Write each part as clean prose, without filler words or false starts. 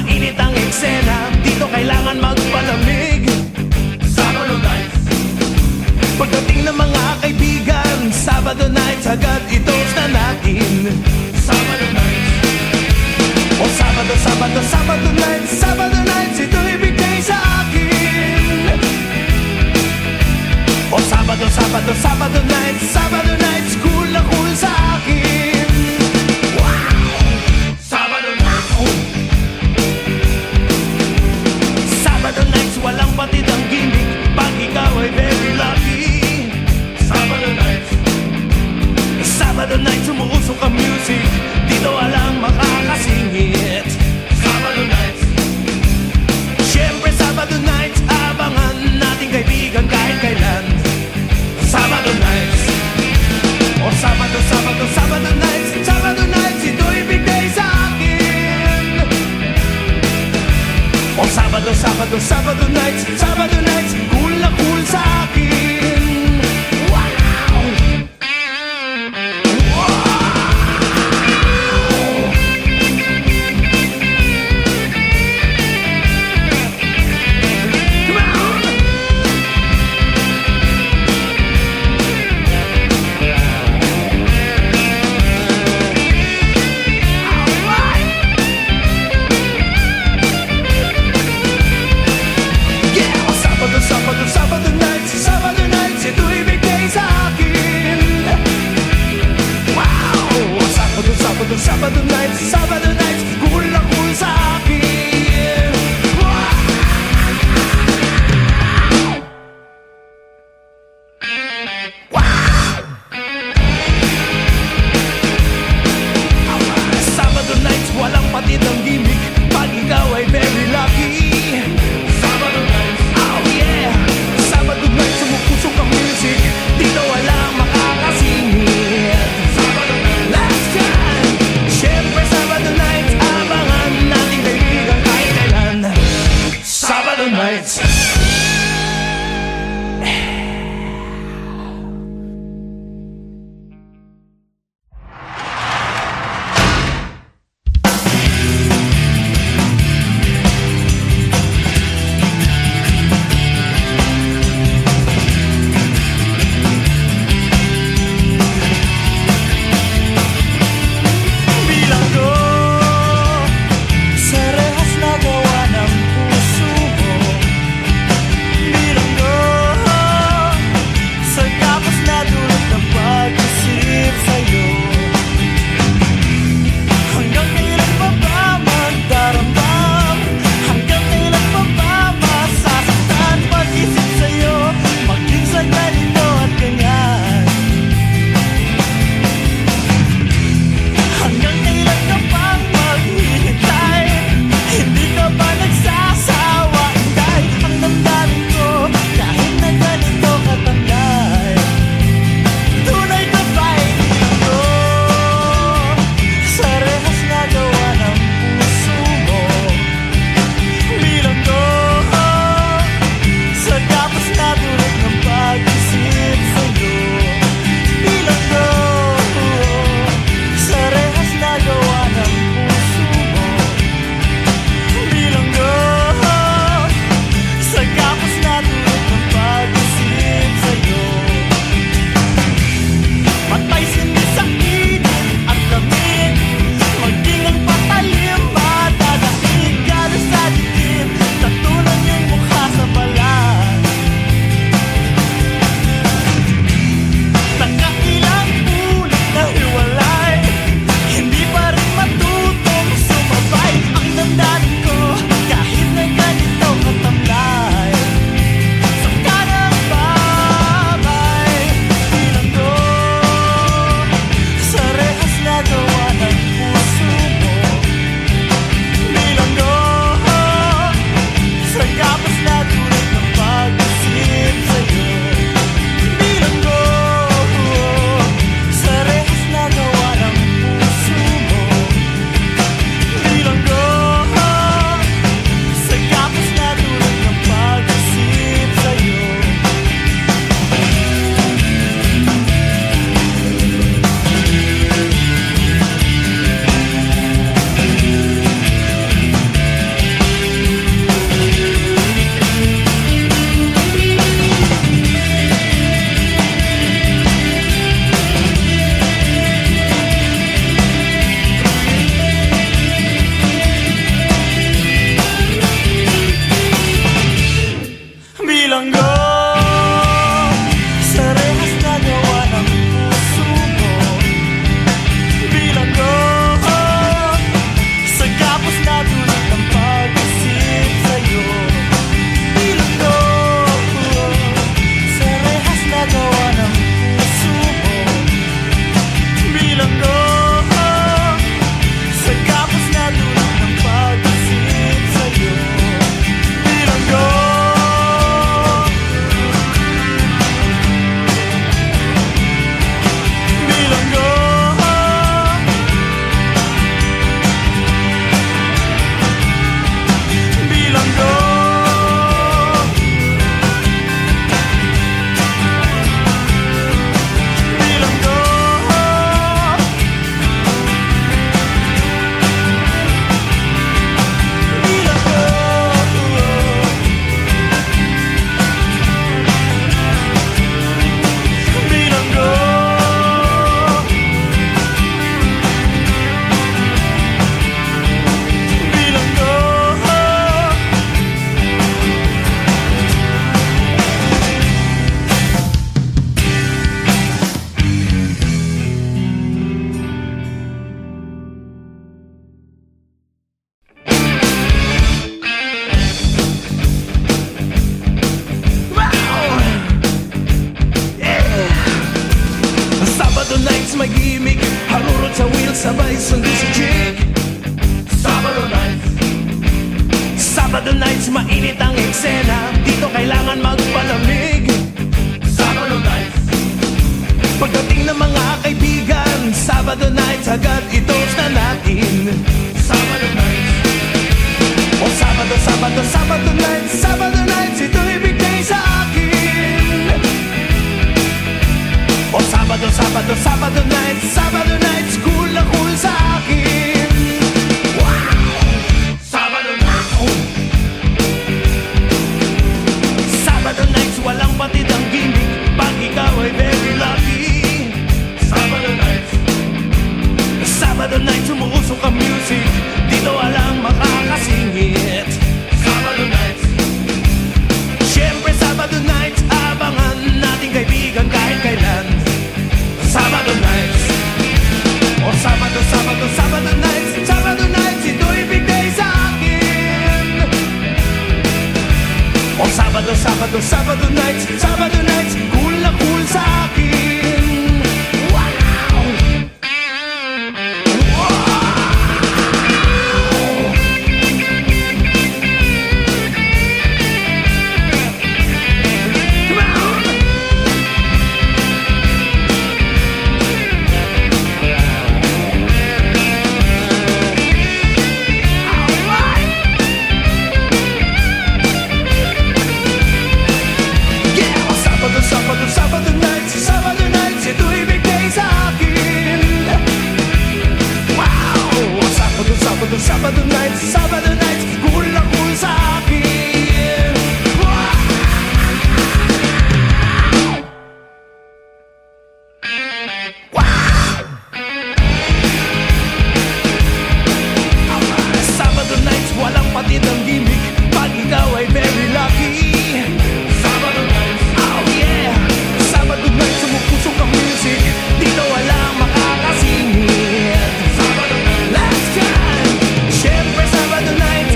mainit ang eksena, dito kailangan magpalamig. Sabado nights. Pagdating ng mga kaibigan, Sabado nights agad i-toast na natin. Sabado nights. O Sabado, Sabado, Sabado nights, Sabado nights, ito ibigay sa akin. O Sabado, Sabado, Sabado nights, Sabado nights, cool na cool sa akin. Wow! Sabado nights. Sabado nights, walang batid ang gimmick, pag ikaw ay very lucky. Sabado nights. Sabado nights, umuusok ang music, dito walang makakasingit. Sabado nights. Siyempre Sabado nights, abangan nating kaibigan kahit kailan. Sabado nights. O Sabado, Sabado, Sabado nights, Sabado nights, ito ibigay sa akin. O Sabado, Sabado, Sabado nights, Sabado nights, cool na cool sa akin. Wow! Sabado nights, Sabado nights, ito ibigay sa akin. Wow! Sabado, Sabado, Sabado nights, Sabado nights, cool na cool sa akin. Wow! Wow! Sabado nights, walang patid ang gimmick, pag ikaw ay very lucky. Sabado nights, oh yeah! Sabado nights, sumupusok ang music, dito walang makakasingit. Sabado nights, last time. Siyempre Sabado nights, si chick. Sabado nights. Sabado nights, mainit ang eksena. Dito kailangan magpalamig. Sabado nights. Pagdating ng mga kaibigan, Sabado nights, agad i-toast na natin. Sabado nights. O Sabado, Sabado, Sabado nights, Sabado nights, ito ibigay sa akin. O Sabado, Sabado, Sabado nights, Sabado nights, cool na cool sa akin. Wow! Sabado nights. Sabado nights, walang batid ang gimmick. Pag ikaw ay very lucky. Sabado nights. Sabado nights, umuusok ang music. Dito walang makakasingit. Sabado nights. Siyempre Sabado nights, abangan nating kaibigan kahit kailan. Sabado nights. O Sabado, Sabado, Sabado nights, Sabado nights, ito ibigay sa akin. O Sabado, Sabado, Sabado nights, Sabado nights, cool na cool sa akin. Wow! Sabado, Sabado nights, Sabado nights, ito ibigay sa akin. Wow! Sabado, Sabado, Sabado nights, Sabado nights, cool na cool sa akin. Wow! Wow! Sabado nights, walang patid ang gimmick. Pag ikaw ay very lucky. Sabado nights. Oh yeah! Sabado nights, umupusok ang music. Dito walang makakasingit. Sabado nights. Last time. Siyempre Sabado nights,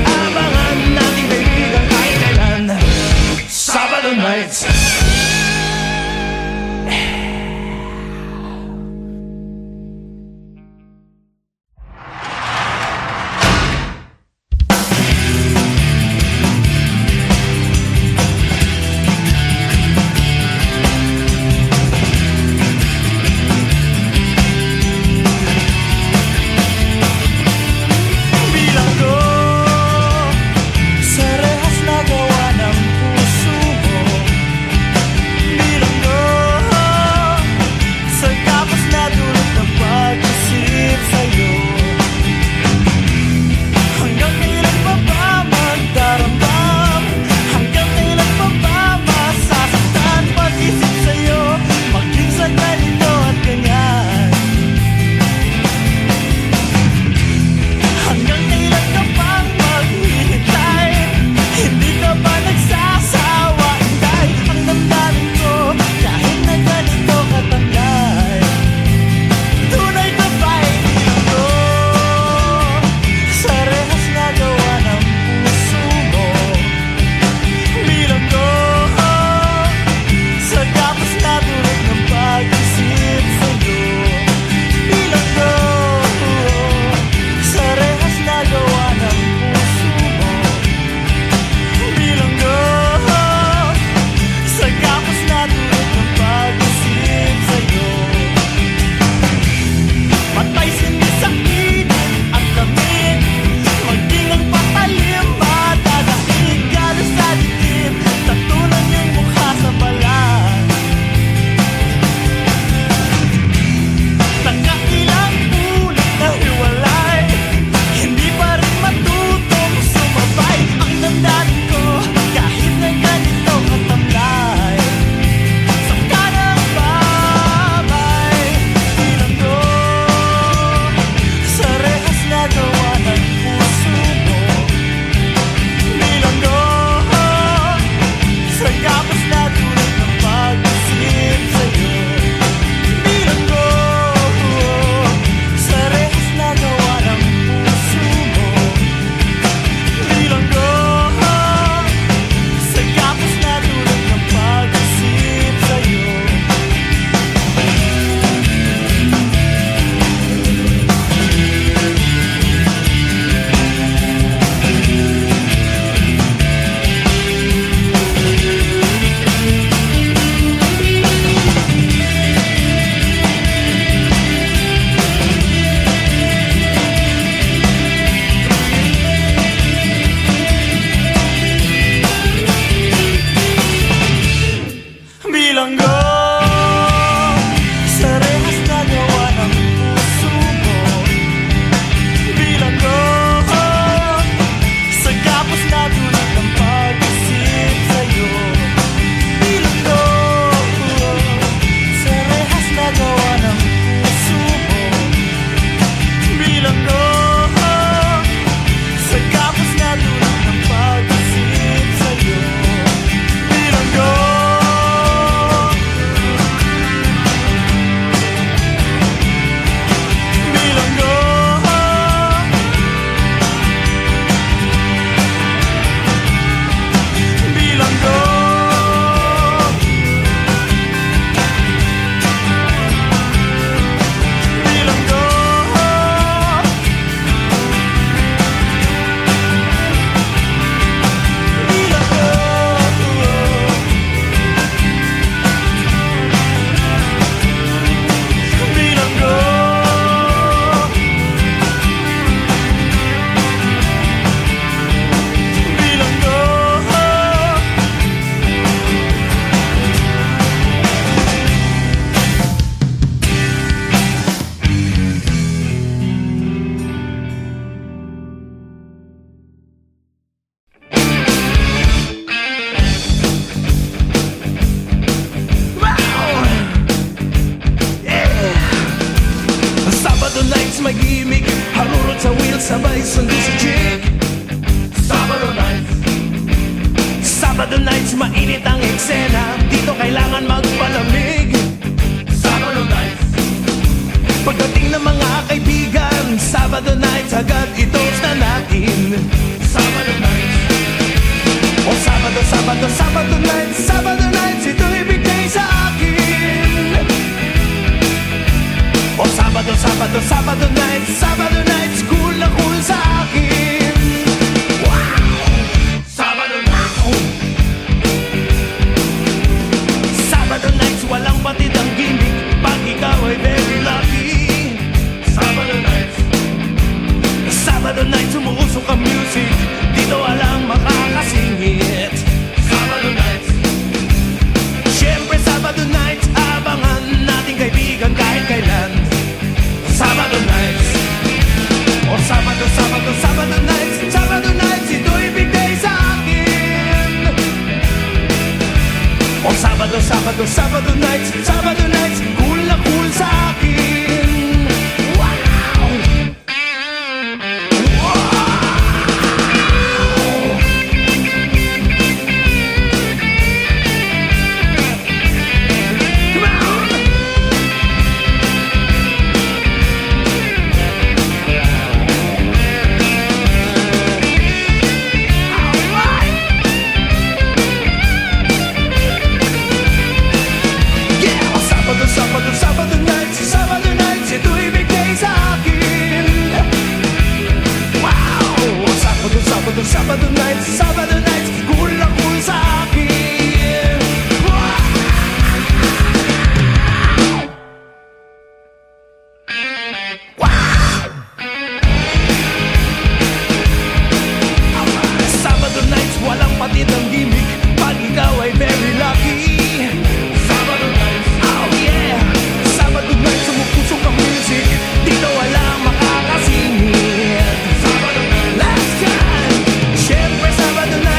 sabay sundo sa chick. Sabado nights. Sabado nights, mainit ang eksena. Dito kailangan magpalamig. Sabado nights. Pagdating ng mga kaibigan, Sabado nights, agad i-toast na natin. Sabado nights. O Sabado, Sabado, Sabado nights, Sabado nights, ito ibigay sa akin. O Sabado, Sabado, Sabado nights, Sabado nights, cool na cool sa akin. Wow! Sabado nights. Sabado nights, walang batid ang gimmick. Pag ikaw ay very lucky. Sabado nights. Sabado nights, umuusok ang music. Dito walang makakasingit. Sabado nights. Siyempre Sabado nights, abangan nating kaibigan kahit kailan. Sabado nights. O Sabado, Sabado, Sabado nights, Sabado nights, ito ibigay sa akin. O Sabado, Sabado, Sabado nights, Sabado nights, cool na cool sa akin. Wow! Sabado, Sabado nights, Sabado nights, ito ibigay sa akin. Wow! Sabado, Sabado, Sabado nights, Sabado nights, cool na cool sa akin. Wow! Sabado nights, walang patid ang gimmick. Pag ikaw ay very lucky. Sabado nights. Oh yeah! Sabado nights, umupusok ang music. Dito walang makakasingit. Sabado nights. Last time! Siyempre Sabado nights.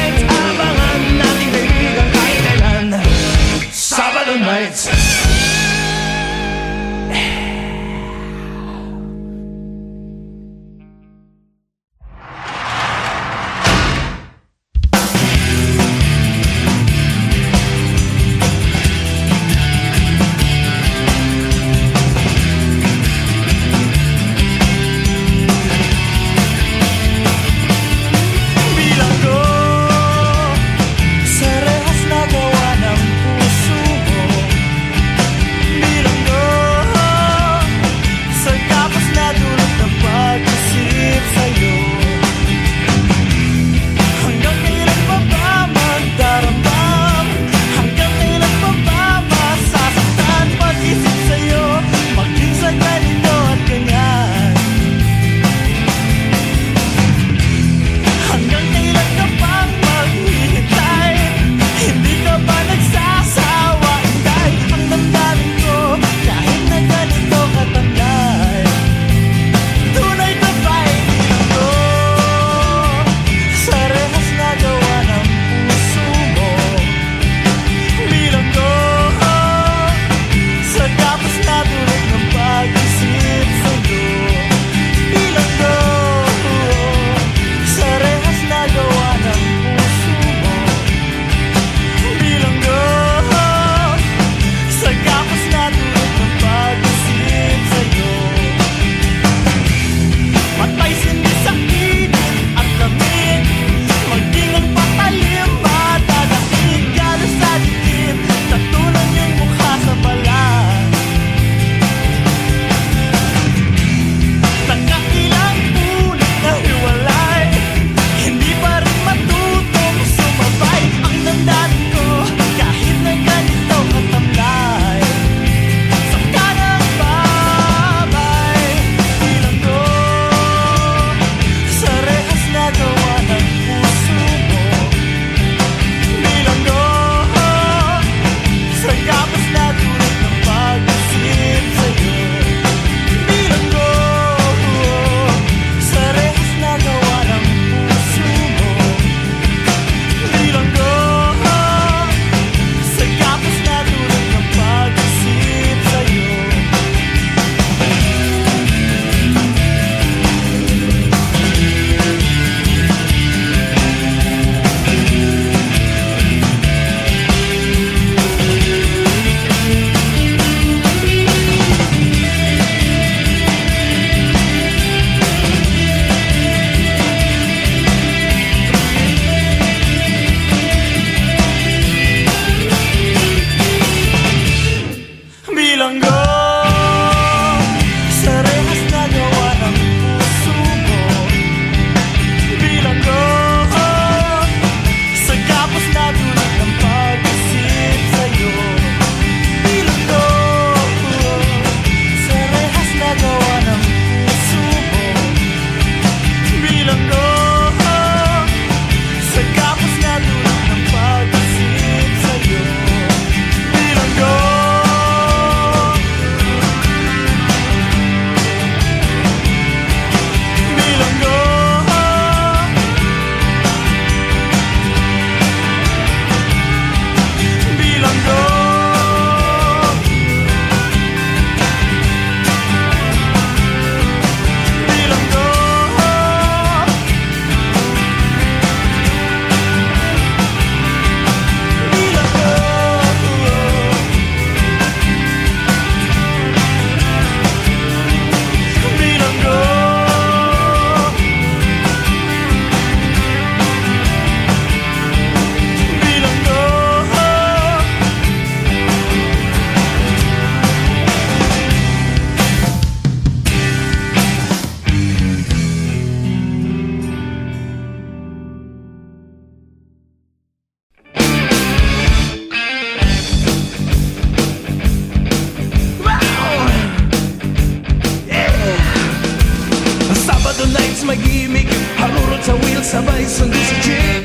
nights may gimmick, harurot sa wheel, sabay sundo si chick.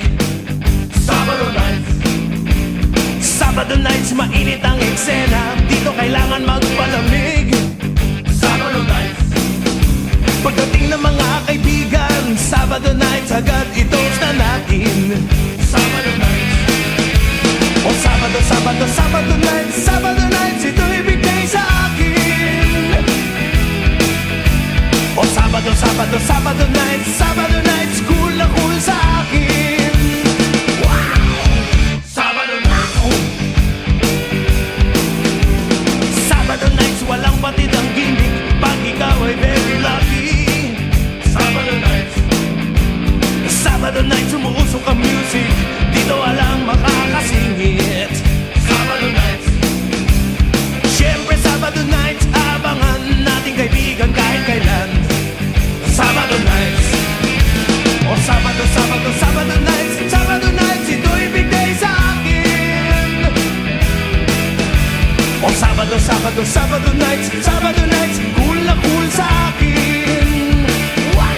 Sabado nights, Sabado nights, mainit ang eksena, dito kailangan magpalamig. Sabado nights, pagdating ng mga kaibigan, Sabado nights, agad i-toast na natin. Sabado nights, o Sabado, Sabado, Sabado nights, Sabado nights, ito ibigay sa akin. O Sabado, Sabado, Sabado nights, Sabado nights, cool na cool sa akin. Wow! Sabado nights, Sabado nights, walang batid ang gimmick, pag ikaw ay very lucky. Sabado nights, Sabado nights, umuusok ang music, dito walang makakasingit. Sabado nights, syempre Sabado nights, abangan nating kaibigan kahit kailan. Sabado nights, o Sabado, Sabado, Sabado nights, Sabado nights, ito ibigay sa akin. O Sabado, Sabado, Sabado nights, Sabado nights, cool na cool sa akin. Wow!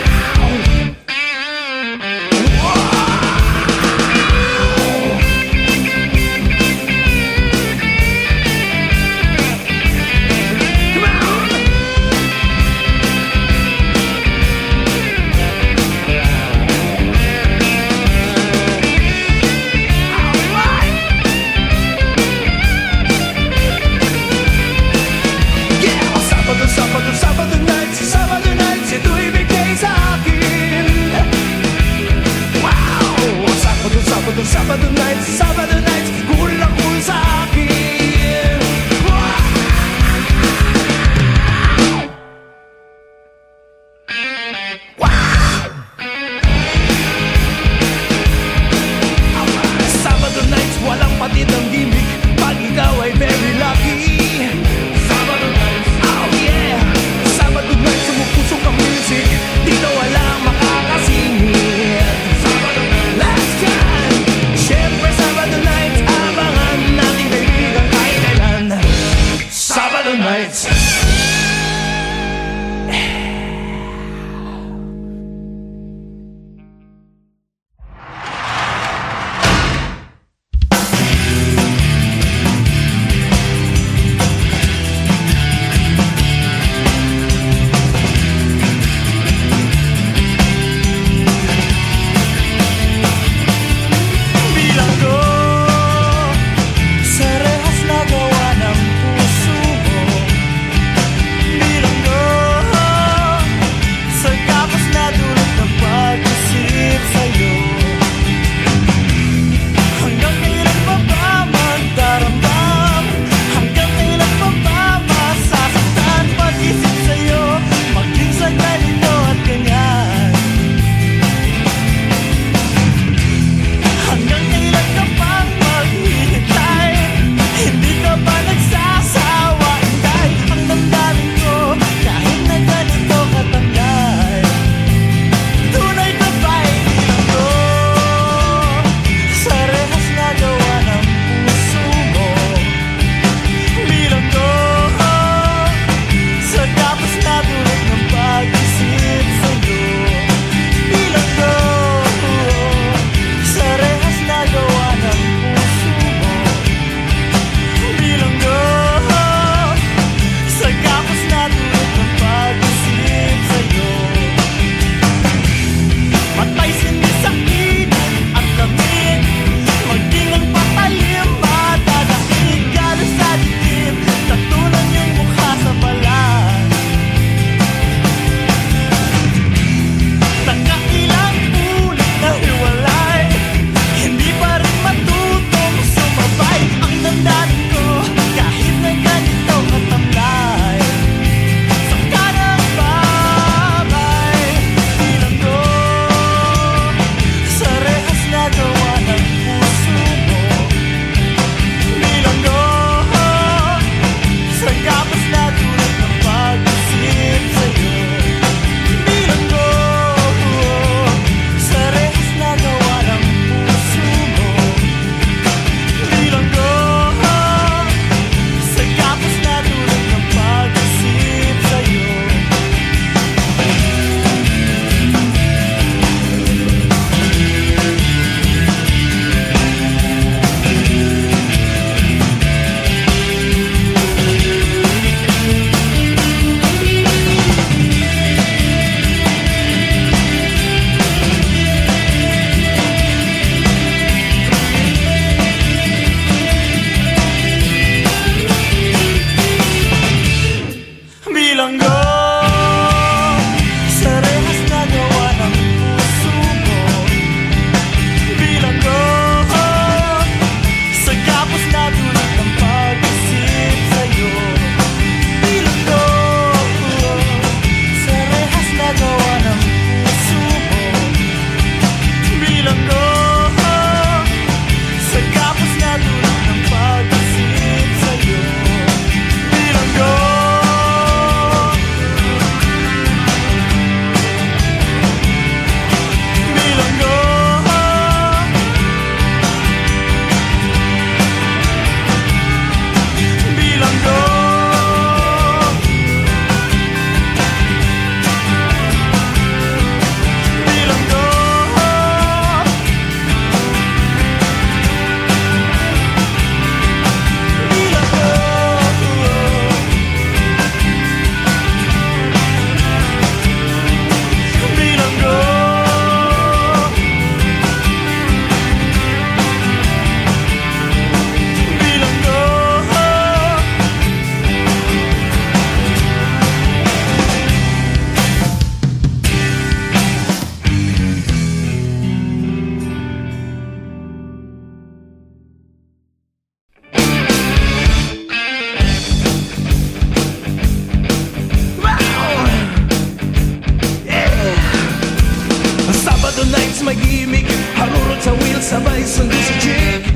nights may gimmick, harurot sa wheel, sabay sundo sa chick.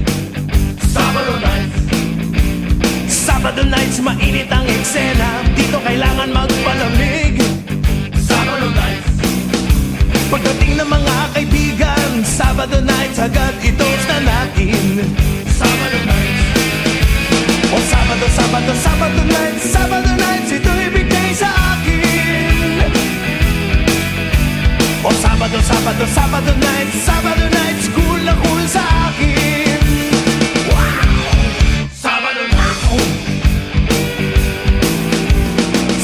Sabado nights, Sabado nights, mainit ang eksena, dito kailangan magpalamig. Sabado nights, pagdating ng mga kaibigan, Sabado nights, agad i-toast na natin. Sabado nights, o Sabado, Sabado, Sabado nights, Sabado nights, ito'y big day sa akin. O Sabado, Sabado, Sabado nights, Sabado nights, cool na cool sa akin. Wow! Sabado nights,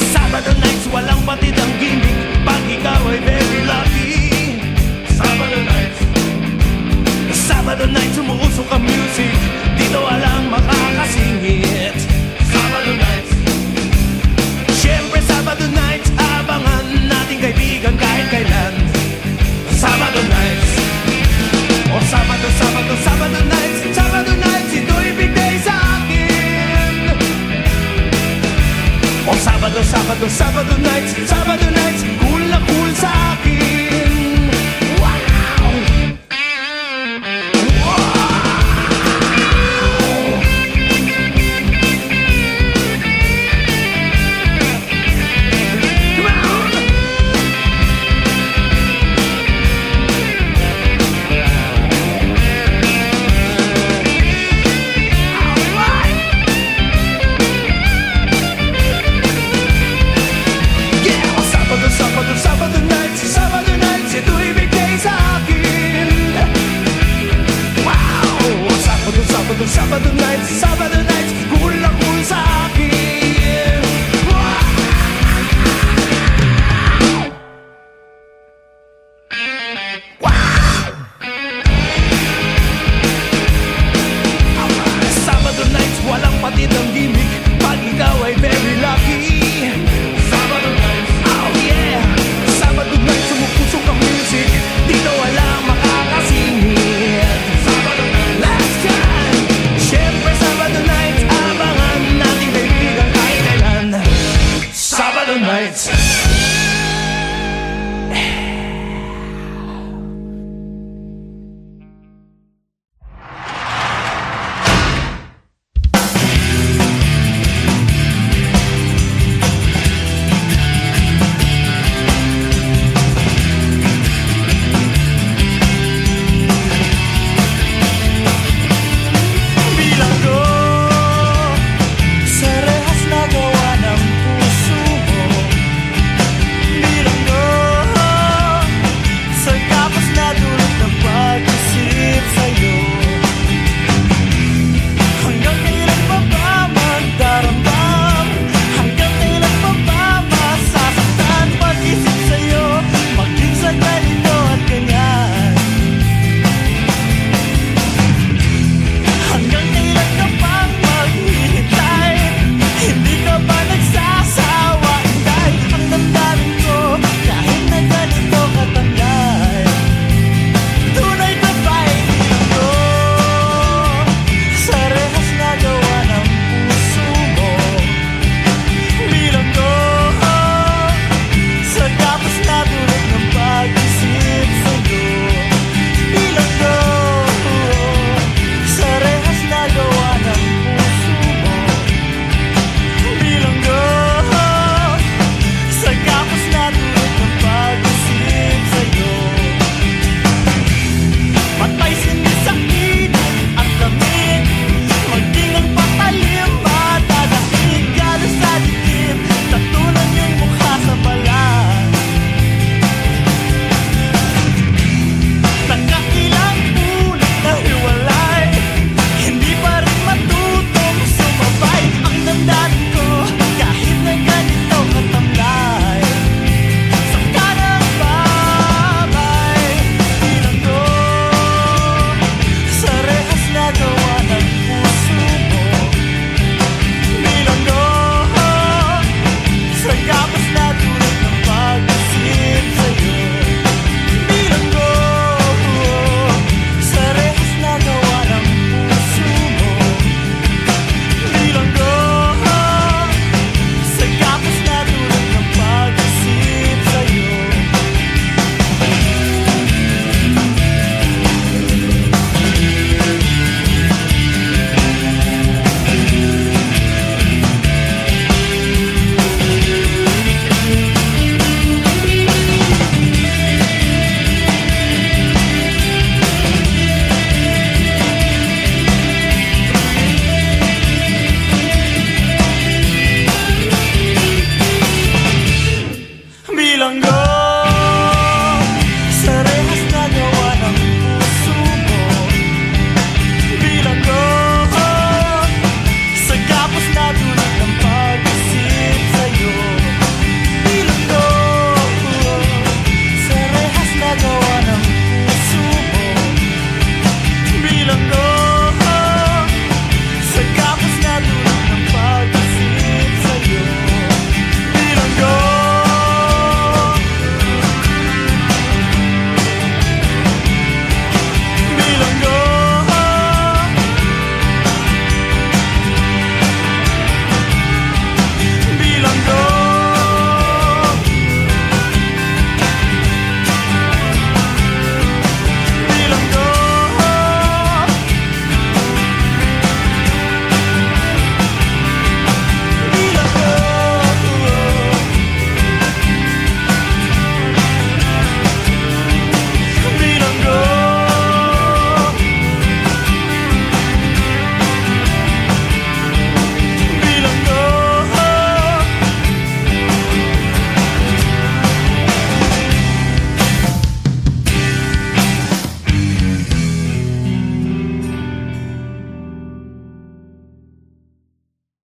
Sabado nights, walang batid ang gimmick, pag ikaw ay very lucky. Sabado nights, Sabado nights, umuusok ang music, dito walang makakasingit. Sabado nights, syempre Sabado nights, abangan nating kaibigan kahit kailan. Sabado nights, o Sabado, Sabado, Sabado nights, Sabado nights, ito'y big day sa akin. O Sabado, Sabado, Sabado nights, Sabado